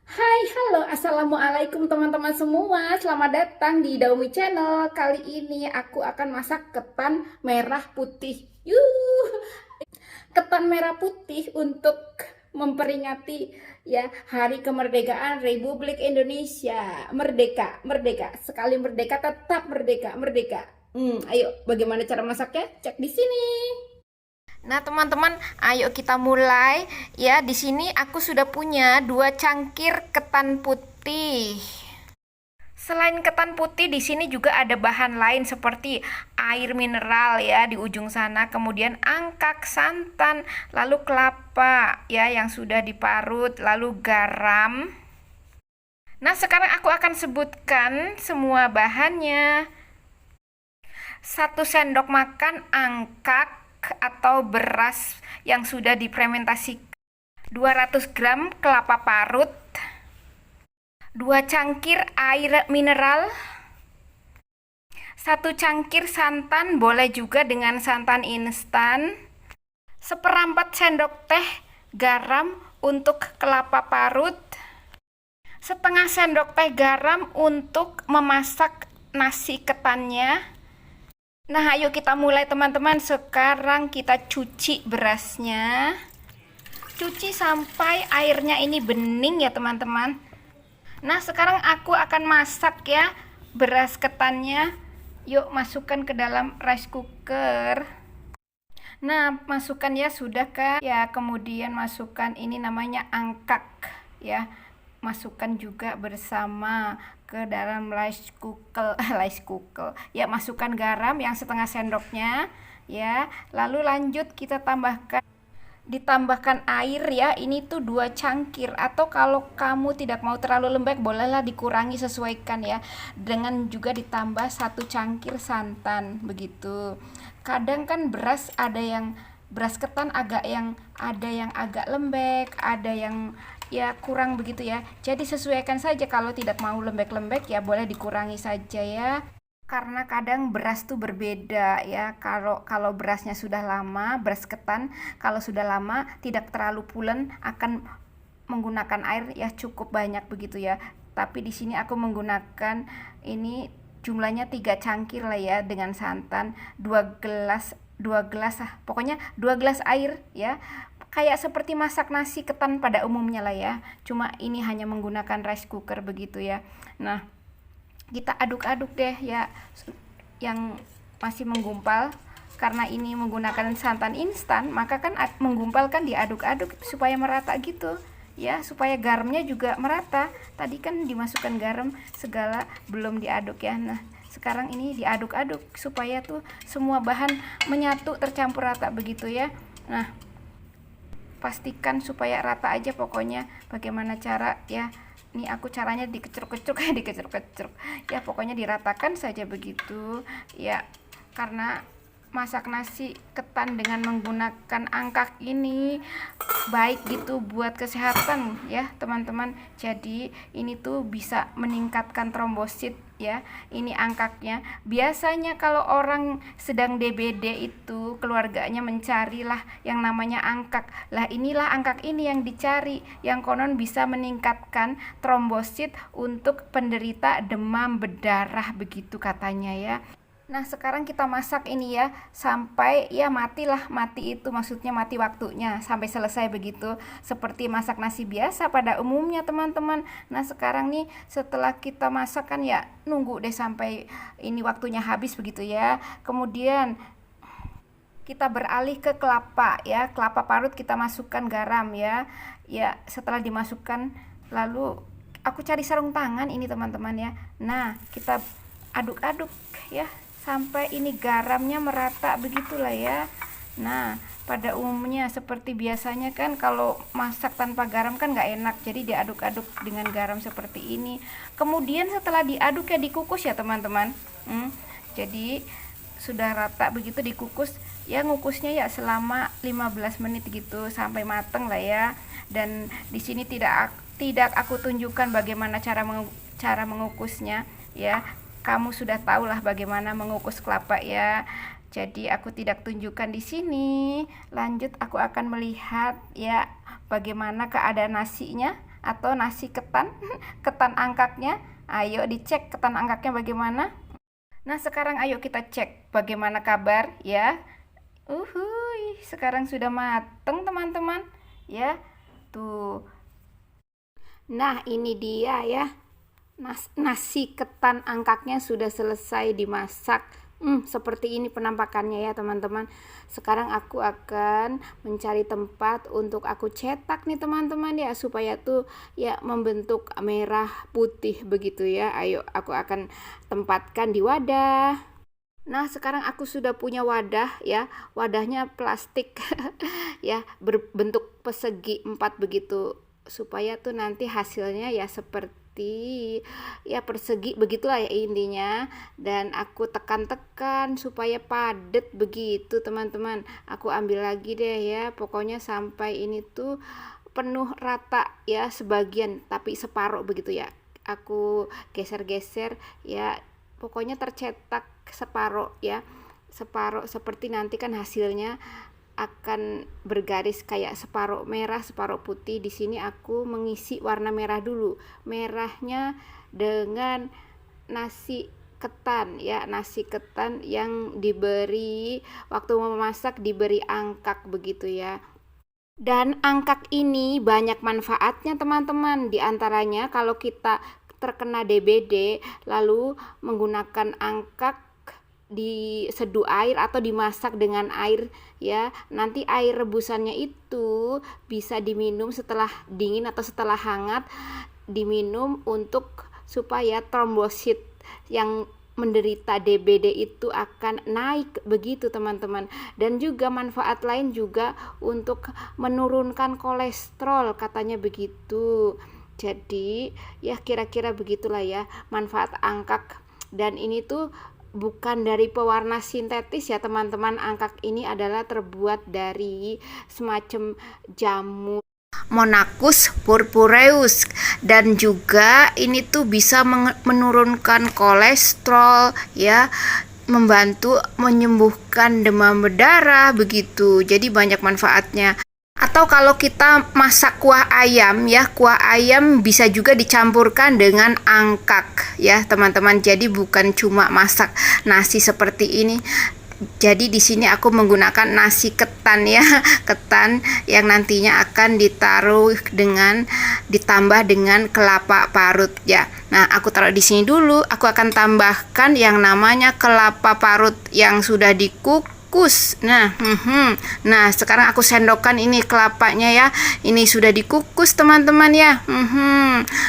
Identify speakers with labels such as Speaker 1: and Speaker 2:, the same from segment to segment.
Speaker 1: Hai, halo, assalamualaikum teman-teman semua. Selamat datang di Daumi Channel. Kali ini aku akan masak ketan merah putih. Ketan merah putih untuk memperingati ya Hari Kemerdekaan Republik Indonesia. Merdeka, merdeka. Sekali merdeka tetap merdeka, merdeka. Ayo, bagaimana cara masaknya? Cek di sini.
Speaker 2: Nah, teman-teman, ayo kita mulai. Ya, di sini aku sudah punya 2 cangkir ketan putih. Selain ketan putih, di sini juga ada bahan lain seperti air mineral ya di ujung sana, kemudian angkak, santan, lalu kelapa ya yang sudah diparut, lalu garam. Nah, sekarang aku akan sebutkan semua bahannya. 1 sendok makan angkak atau beras yang sudah difermentasi, 200 gram kelapa parut, 2 cangkir air mineral, 1 cangkir santan, boleh juga dengan santan instan, 1/4 sendok teh garam untuk kelapa parut, 1/2 sendok teh garam untuk memasak nasi ketannya. Nah, ayo kita mulai teman-teman. Sekarang kita cuci berasnya. Cuci sampai airnya ini bening ya teman-teman. Nah, sekarang aku akan masak ya beras ketannya. Yuk masukkan ke dalam rice cooker. Nah, masukkan ya, sudah kan? Ya, kemudian masukkan ini namanya angkak ya. Masukkan juga bersama ke dalam rice cooker. Rice cooker. Ya, masukkan garam yang 1/2 sendoknya ya. Lalu lanjut kita ditambahkan air ya, ini tuh 2 cangkir, atau kalau kamu tidak mau terlalu lembek bolehlah dikurangi, sesuaikan ya, dengan juga ditambah 1 cangkir santan begitu. Kadang kan beras ketan ada yang agak lembek, ada yang ya kurang begitu ya, jadi sesuaikan saja. Kalau tidak mau lembek-lembek ya boleh dikurangi saja ya, karena kadang beras tuh berbeda ya. Kalau berasnya sudah lama, beras ketan kalau sudah lama tidak terlalu pulen akan menggunakan air ya cukup banyak begitu ya. Tapi di sini aku menggunakan ini jumlahnya 3 cangkir lah ya, dengan santan 2 gelas pokoknya 2 gelas air ya, kayak seperti masak nasi ketan pada umumnya lah ya, cuma ini hanya menggunakan rice cooker begitu ya. Nah, kita aduk-aduk deh ya yang masih menggumpal, karena ini menggunakan santan instan maka kan menggumpal kan diaduk-aduk supaya merata gitu ya, supaya garamnya juga merata. Tadi kan dimasukkan garam segala belum diaduk ya. Nah, sekarang ini diaduk-aduk supaya tuh semua bahan menyatu tercampur rata begitu ya. Nah, pastikan supaya rata aja pokoknya. Bagaimana cara ya, ini aku caranya dikecruk-kecruk dikecruk-kecruk ya, pokoknya diratakan saja begitu ya, karena masak nasi ketan dengan menggunakan angkak ini baik gitu buat kesehatan ya teman-teman. Jadi ini tuh bisa meningkatkan trombosit ya, ini angkaknya. Biasanya kalau orang sedang DBD itu keluarganya mencarilah yang namanya angkak. Lah, inilah angkak ini yang dicari, yang konon bisa meningkatkan trombosit untuk penderita demam berdarah begitu katanya ya. Nah, sekarang kita masak ini ya sampai ya matilah, mati itu maksudnya mati waktunya, sampai selesai begitu, seperti masak nasi biasa pada umumnya teman-teman. Nah, sekarang nih setelah kita masak kan ya nunggu deh sampai ini waktunya habis begitu ya. Kemudian kita beralih ke kelapa ya, kelapa parut kita masukkan garam ya. Ya, setelah dimasukkan lalu aku cari sarung tangan ini teman-teman ya. Nah, kita aduk-aduk ya sampai ini garamnya merata begitulah ya. Nah, pada umumnya seperti biasanya kan kalau masak tanpa garam kan nggak enak, jadi diaduk-aduk dengan garam seperti ini. Kemudian setelah diaduk ya dikukus ya teman-teman. Jadi sudah rata begitu dikukus ya, ngukusnya ya selama 15 menit gitu sampai mateng lah ya. Dan di sini tidak aku tunjukkan bagaimana cara mengukusnya ya. Kamu sudah tahulah bagaimana mengukus kelapa ya. Jadi aku tidak tunjukkan di sini. Lanjut aku akan melihat ya bagaimana keadaan nasinya atau nasi ketan, ketan angkaknya. Ayo dicek ketan angkaknya bagaimana. Nah, sekarang ayo kita cek bagaimana kabar ya. Uhuy, sekarang sudah mateng teman-teman ya. Tuh. Nah, ini dia ya. Nasi ketan angkaknya sudah selesai dimasak. Seperti ini penampakannya ya teman-teman. Sekarang aku akan mencari tempat untuk aku cetak nih teman-teman ya, supaya tuh ya membentuk merah putih begitu ya. Ayo aku akan tempatkan di wadah. Nah, sekarang aku sudah punya wadah ya. Wadahnya plastik ya, berbentuk persegi 4 begitu, supaya tuh nanti hasilnya ya seperti ya persegi begitulah ya intinya. Dan aku tekan-tekan supaya padat begitu teman-teman. Aku ambil lagi deh ya, pokoknya sampai ini tuh penuh rata ya, sebagian tapi separuh begitu ya. Aku geser-geser ya, pokoknya tercetak separuh ya, separuh seperti nanti kan hasilnya akan bergaris kayak separuh merah separuh putih. Di sini aku mengisi warna merah dulu, merahnya dengan nasi ketan ya, nasi ketan yang diberi waktu memasak diberi angkak begitu ya. Dan angkak ini banyak manfaatnya teman-teman. Di antaranya kalau kita terkena DBD lalu menggunakan angkak diseduh air atau dimasak dengan air ya, nanti air rebusannya itu bisa diminum setelah dingin atau setelah hangat, diminum untuk supaya trombosit yang menderita DBD itu akan naik begitu teman-teman. Dan juga manfaat lain juga untuk menurunkan kolesterol katanya begitu. Jadi ya kira-kira begitulah ya manfaat angkak. Dan ini tuh bukan dari pewarna sintetis ya teman-teman. Angkak ini adalah terbuat dari semacam jamu Monachus purpureus, dan juga ini tuh bisa menurunkan kolesterol ya, membantu menyembuhkan demam berdarah begitu. Jadi banyak manfaatnya. Atau kalau kita masak kuah ayam ya, kuah ayam bisa juga dicampurkan dengan angkak ya teman-teman. Jadi bukan cuma masak nasi seperti ini. Jadi di sini aku menggunakan nasi ketan ya, ketan yang nantinya akan ditambah dengan kelapa parut ya. Nah, aku taruh di sini dulu. Aku akan tambahkan yang namanya kelapa parut yang sudah dikukus. Nah, sekarang aku sendokkan ini kelapanya ya. Ini sudah dikukus teman-teman ya.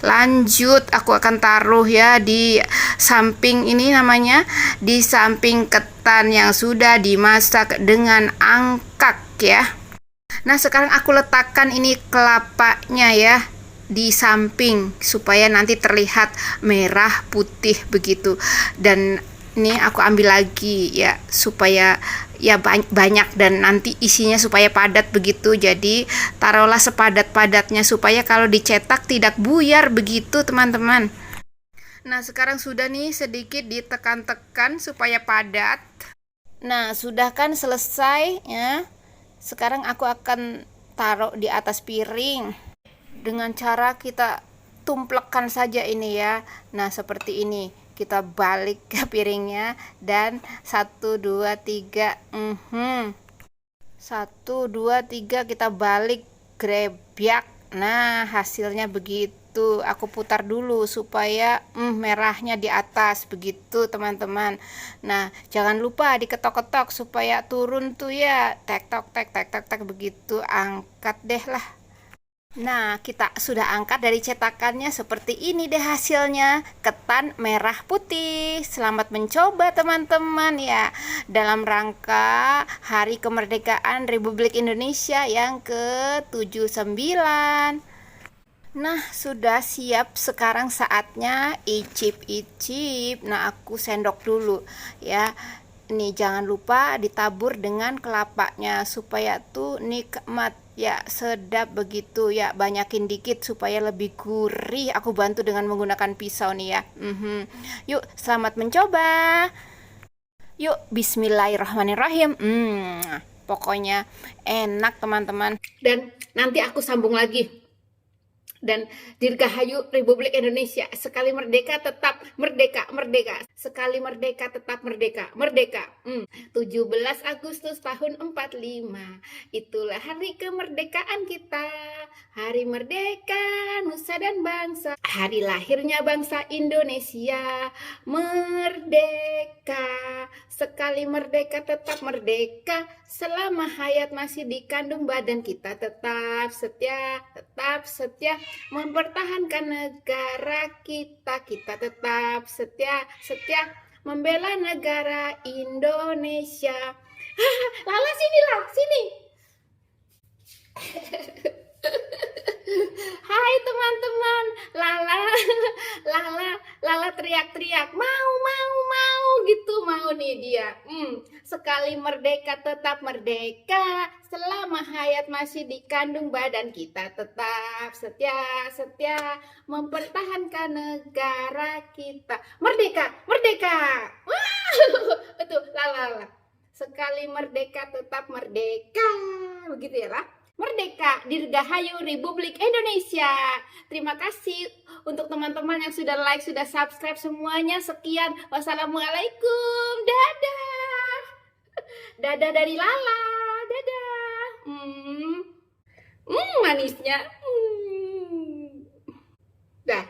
Speaker 2: Lanjut aku akan taruh ya di samping ini namanya, di samping ketan yang sudah dimasak dengan angkak ya. Nah, sekarang aku letakkan ini kelapanya ya di samping supaya nanti terlihat merah putih begitu. Dan ini aku ambil lagi ya supaya ya banyak dan nanti isinya supaya padat begitu. Jadi taruhlah sepadat-padatnya supaya kalau dicetak tidak buyar begitu teman-teman. Nah, sekarang sudah nih sedikit ditekan-tekan supaya padat. Nah, sudah kan selesai ya. Sekarang aku akan taruh di atas piring dengan cara kita tumplekkan saja ini ya. Nah, seperti ini. Kita balik ke piringnya dan 1 2 3 1 2 3 kita balik grebyak. Nah, hasilnya begitu. Aku putar dulu supaya merahnya di atas begitu teman-teman. Nah, jangan lupa diketok-ketok supaya turun tuh ya. Tek tok tek tek tek tek begitu. Angkat deh lah. Nah, kita sudah angkat dari cetakannya, seperti ini deh hasilnya, ketan merah putih. Selamat mencoba teman-teman ya, dalam rangka Hari Kemerdekaan Republik Indonesia yang ke-79. Nah, sudah siap, sekarang saatnya icip-icip. Nah, aku sendok dulu ya. Nih, jangan lupa ditabur dengan kelapanya supaya tuh nikmat ya, sedap begitu ya. Banyakin dikit supaya lebih gurih. Aku bantu dengan menggunakan pisau nih ya. Yuk, selamat mencoba. Yuk, bismillahirrahmanirrahim. Pokoknya enak teman-teman. Dan nanti aku sambung lagi
Speaker 1: dan dirgahayu Republik Indonesia. Sekali merdeka tetap merdeka, merdeka. Sekali merdeka tetap merdeka, merdeka. 17 Agustus tahun 45. Itulah hari kemerdekaan kita. Hari merdeka nusa dan bangsa. Hari lahirnya bangsa Indonesia. Merdeka. Sekali merdeka tetap merdeka. Selama hayat masih dikandung badan kita tetap setia mempertahankan negara kita tetap setia membela negara Indonesia. Lala sini lah, sini. Hai teman-teman, Lala teriak-teriak, mau gitu, mau nih dia. Sekali merdeka tetap merdeka, selama hayat masih dikandung badan kita tetap setia mempertahankan negara kita. Merdeka, merdeka. Betul, Lala. Sekali merdeka tetap merdeka. Begitu ya, lah. Merdeka, dirgahayu Republik Indonesia. Terima kasih untuk teman-teman yang sudah like, sudah subscribe semuanya. Sekian, wassalamualaikum, dadah. Dadah dari Lala, dadah. Manisnya. Dah.